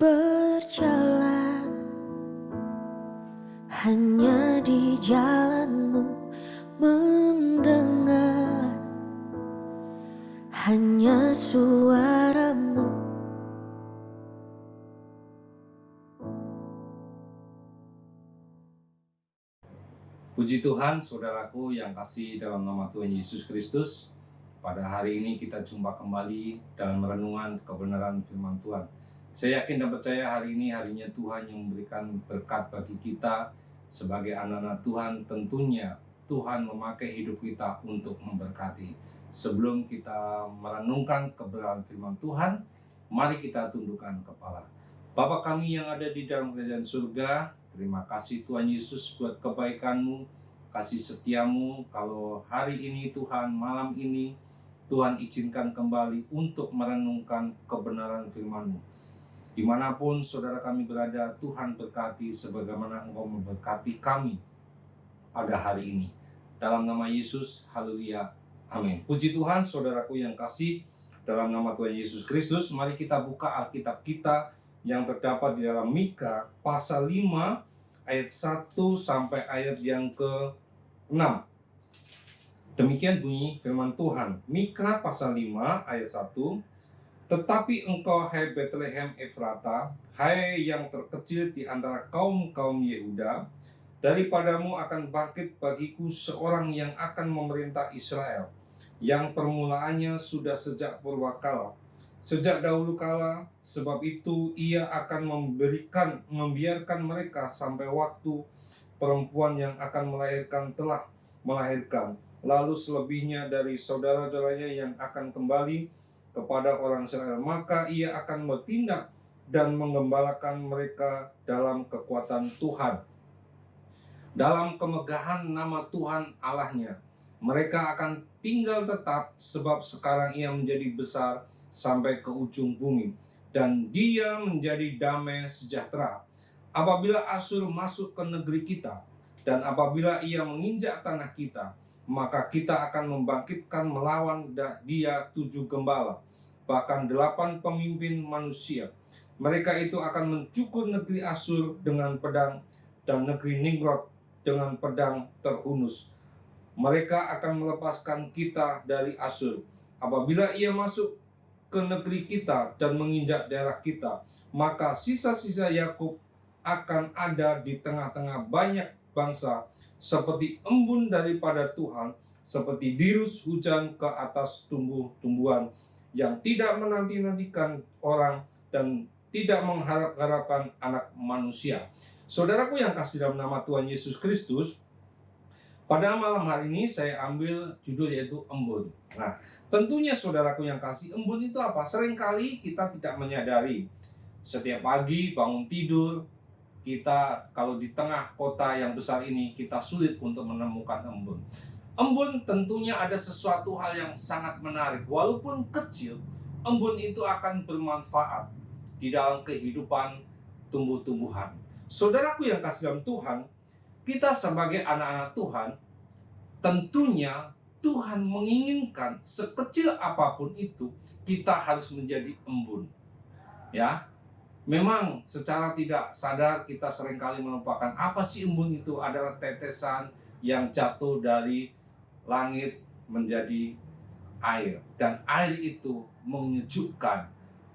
berjalan hanya di jalanmu, mendengar hanya suaramu. Puji Tuhan, saudaraku yang kasih dalam nama Tuhan Yesus Kristus. Pada hari ini kita jumpa kembali dalam renungan kebenaran firman Tuhan. Saya yakin dan percaya hari ini harinya Tuhan yang memberikan berkat bagi kita sebagai anak-anak Tuhan. Tentunya Tuhan memakai hidup kita untuk memberkati. Sebelum kita merenungkan kebenaran firman Tuhan, mari kita tundukkan kepala. Bapa kami yang ada di dalam kerajaan surga, terima kasih Tuhan Yesus buat kebaikan-Mu, kasih setiamu. Kalau hari ini Tuhan, malam ini Tuhan izinkan kembali untuk merenungkan kebenaran firman-Mu. Dimanapun saudara kami berada, Tuhan berkati sebagaimana Engkau memberkati kami pada hari ini. Dalam nama Yesus, haleluya, amin. Puji Tuhan, saudaraku yang kasih, dalam nama Tuhan Yesus Kristus, mari kita buka Alkitab kita yang terdapat di dalam Mika pasal 5 ayat 1 sampai ayat yang ke-6. Demikian bunyi firman Tuhan. Mika pasal 5 ayat 1. Tetapi engkau, hai Betlehem Efrata, hai yang terkecil di antara kaum-kaum Yehuda, daripadamu akan bangkit bagiku seorang yang akan memerintah Israel, yang permulaannya sudah sejak purbakala, sejak dahulu kala. Sebab itu ia akan membiarkan mereka sampai waktu perempuan yang akan melahirkan telah melahirkan. Lalu selebihnya dari saudara-saudaranya yang akan kembali kepada orang Israel, maka ia akan bertindak dan menggembalakan mereka dalam kekuatan Tuhan, dalam kemegahan nama Tuhan Allahnya. Mereka akan tinggal tetap, sebab sekarang ia menjadi besar sampai ke ujung bumi, dan dia menjadi damai sejahtera. Apabila Asyur masuk ke negeri kita, dan apabila ia menginjak tanah kita, maka kita akan membangkitkan melawan dia 7 gembala, bahkan 8 pemimpin manusia. Mereka itu akan mencukur negeri Asyur dengan pedang, dan negeri Nimrod dengan pedang terhunus. Mereka akan melepaskan kita dari Asyur. Apabila ia masuk ke negeri kita dan menginjak daerah kita, maka sisa-sisa Yakub akan ada di tengah-tengah banyak bangsa, seperti embun daripada Tuhan, seperti dirus hujan ke atas tumbuh-tumbuhan, yang tidak menanti-nantikan orang dan tidak mengharap-harapkan anak manusia. Saudaraku yang kasih dalam nama Tuhan Yesus Kristus, pada malam hari ini saya ambil judul yaitu embun. Nah, tentunya saudaraku yang kasih, embun itu apa? Seringkali kita tidak menyadari. Setiap pagi bangun tidur, kita kalau di tengah kota yang besar ini, kita sulit untuk menemukan embun. Embun tentunya ada sesuatu hal yang sangat menarik. Walaupun kecil, embun itu akan bermanfaat di dalam kehidupan tumbuh-tumbuhan. Saudaraku yang kasih dalam Tuhan, kita sebagai anak-anak Tuhan, tentunya Tuhan menginginkan sekecil apapun itu, kita harus menjadi embun. Ya, memang secara tidak sadar kita seringkali melupakan apa sih embun itu. Adalah tetesan yang jatuh dari langit menjadi air, dan air itu menyejukkan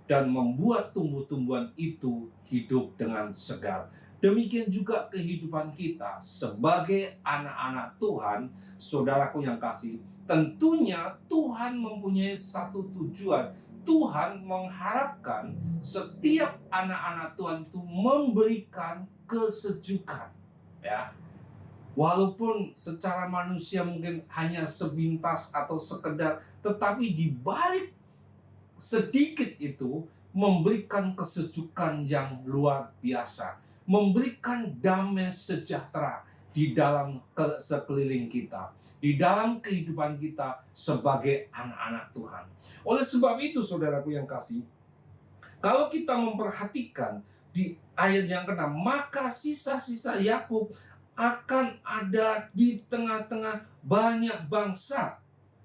dan membuat tumbuh-tumbuhan itu hidup dengan segar. Demikian juga kehidupan kita sebagai anak-anak Tuhan. Saudaraku yang kasih, tentunya Tuhan mempunyai satu tujuan. Tuhan mengharapkan setiap anak-anak Tuhan itu memberikan kesejukan, ya. Walaupun secara manusia mungkin hanya sepintas atau sekedar, tetapi di balik sedikit itu memberikan kesejukan yang luar biasa, memberikan damai sejahtera di dalam sekeliling kita, di dalam kehidupan kita sebagai anak-anak Tuhan. Oleh sebab itu, saudaraku yang kasih, kalau kita memperhatikan di ayat yang ke-6, maka sisa-sisa Yakub akan ada di tengah-tengah banyak bangsa.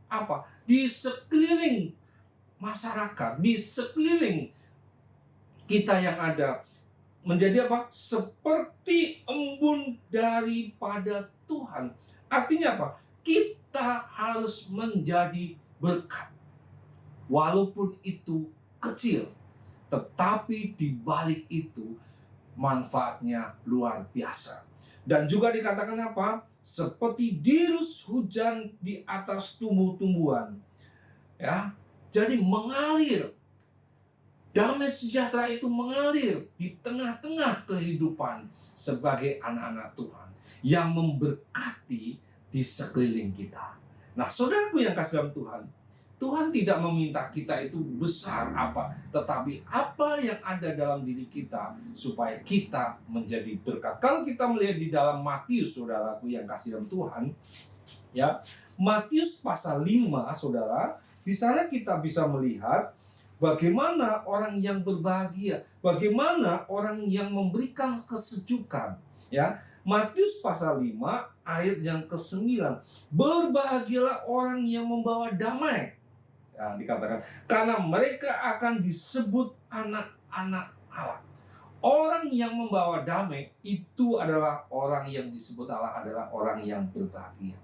Apa? Di sekeliling masyarakat, di sekeliling kita yang ada menjadi apa? Seperti embun daripada Tuhan. Artinya apa? Kita harus menjadi berkat. Walaupun itu kecil, tetapi di balik itu manfaatnya luar biasa. Dan juga dikatakan apa? Seperti dirus hujan di atas tumbuh-tumbuhan. Ya, jadi mengalir. Damai sejahtera itu mengalir di tengah-tengah kehidupan sebagai anak-anak Tuhan yang memberkati di sekeliling kita. Nah, saudaraku yang kasih dalam Tuhan, Tuhan tidak meminta kita itu besar apa, tetapi apa yang ada dalam diri kita supaya kita menjadi berkat. Kalau kita melihat di dalam Matius, saudaraku yang kasih dalam Tuhan, ya, Matius pasal 5, saudara, di sana kita bisa melihat bagaimana orang yang berbahagia, bagaimana orang yang memberikan kesejukan, ya. Matius pasal 5 ayat yang ke-9. Berbahagialah orang yang membawa damai. Ya, dikatakan karena mereka akan disebut anak-anak Allah. Orang yang membawa damai itu adalah orang yang disebut Allah, adalah orang yang berbahagia.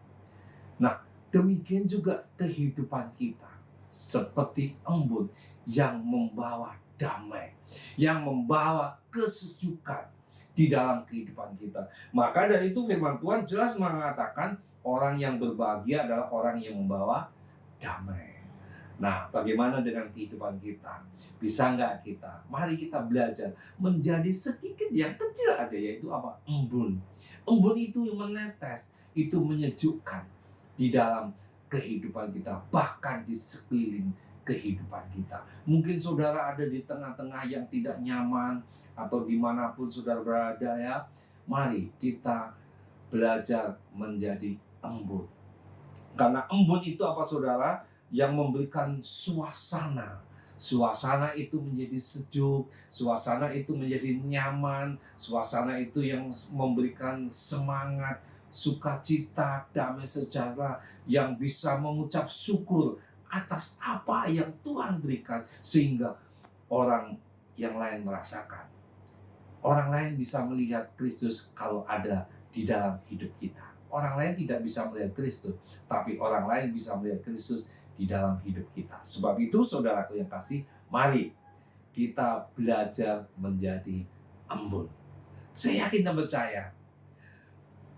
Nah, demikian juga kehidupan kita seperti embun yang membawa damai, yang membawa kesejukan di dalam kehidupan kita. Maka dari itu firman Tuhan jelas mengatakan orang yang berbahagia adalah orang yang membawa damai. Nah, bagaimana dengan kehidupan kita? Bisa nggak kita? Mari kita belajar menjadi sedikit yang kecil aja, yaitu apa? Embun. Embun itu yang menetes, itu menyejukkan di dalam kehidupan kita, bahkan di sekeliling kehidupan kita. Mungkin saudara ada di tengah-tengah yang tidak nyaman, atau dimanapun saudara berada, ya. Mari kita belajar menjadi embun. Karena embun itu apa, saudara? Yang memberikan suasana. Suasana itu menjadi sejuk, suasana itu menjadi nyaman, suasana itu yang memberikan semangat, sukacita, damai sejahtera, yang bisa mengucap syukur atas apa yang Tuhan berikan, sehingga orang yang lain merasakan. Orang lain bisa melihat Kristus kalau ada di dalam hidup kita. Orang lain tidak bisa melihat Kristus, tapi orang lain bisa melihat Kristus di dalam hidup kita. Sebab itu, saudaraku yang kasih, mari kita belajar menjadi embun. Saya yakin dan percaya,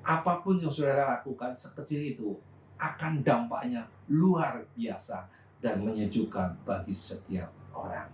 apapun yang saudara lakukan sekecil itu akan dampaknya luar biasa dan menyejukkan bagi setiap orang.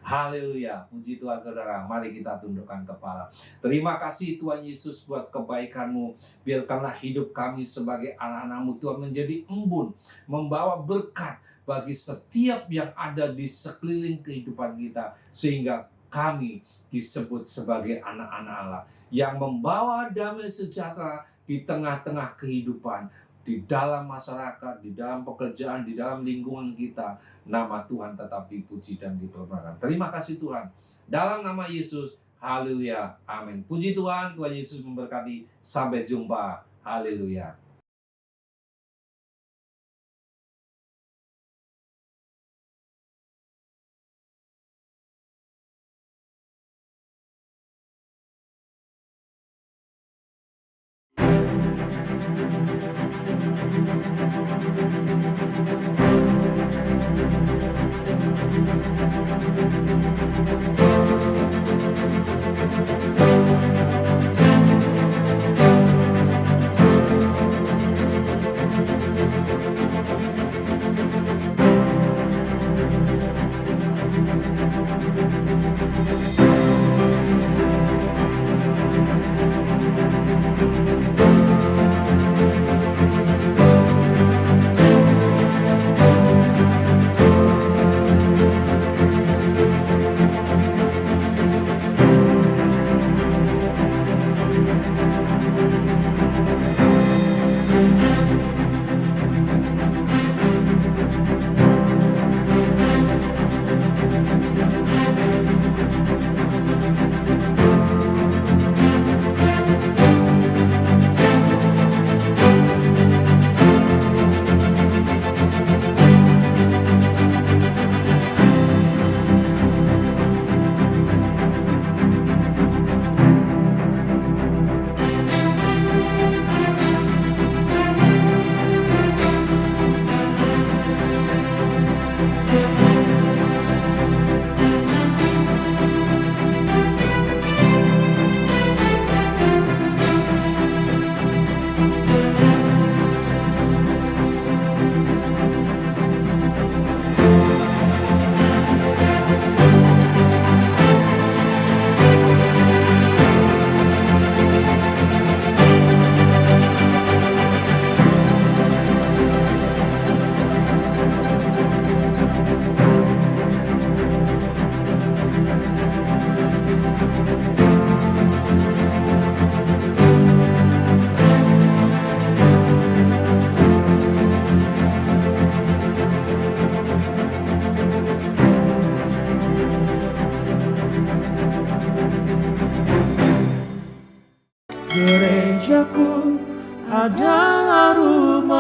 Haleluya, puji Tuhan saudara. Mari kita tundukkan kepala. Terima kasih Tuhan Yesus buat kebaikan-Mu. Biarkanlah hidup kami sebagai anak-anak-Mu Tuhan menjadi embun, membawa berkat bagi setiap yang ada di sekeliling kehidupan kita, sehingga kami disebut sebagai anak-anak Allah yang membawa damai sejahtera di tengah-tengah kehidupan, di dalam masyarakat, di dalam pekerjaan, di dalam lingkungan kita. Nama Tuhan tetap dipuji dan dipermuliakan. Terima kasih Tuhan. Dalam nama Yesus, haleluya, amin. Puji Tuhan, Tuhan Yesus memberkati. Sampai jumpa, haleluya. Gerejaku adalah rumah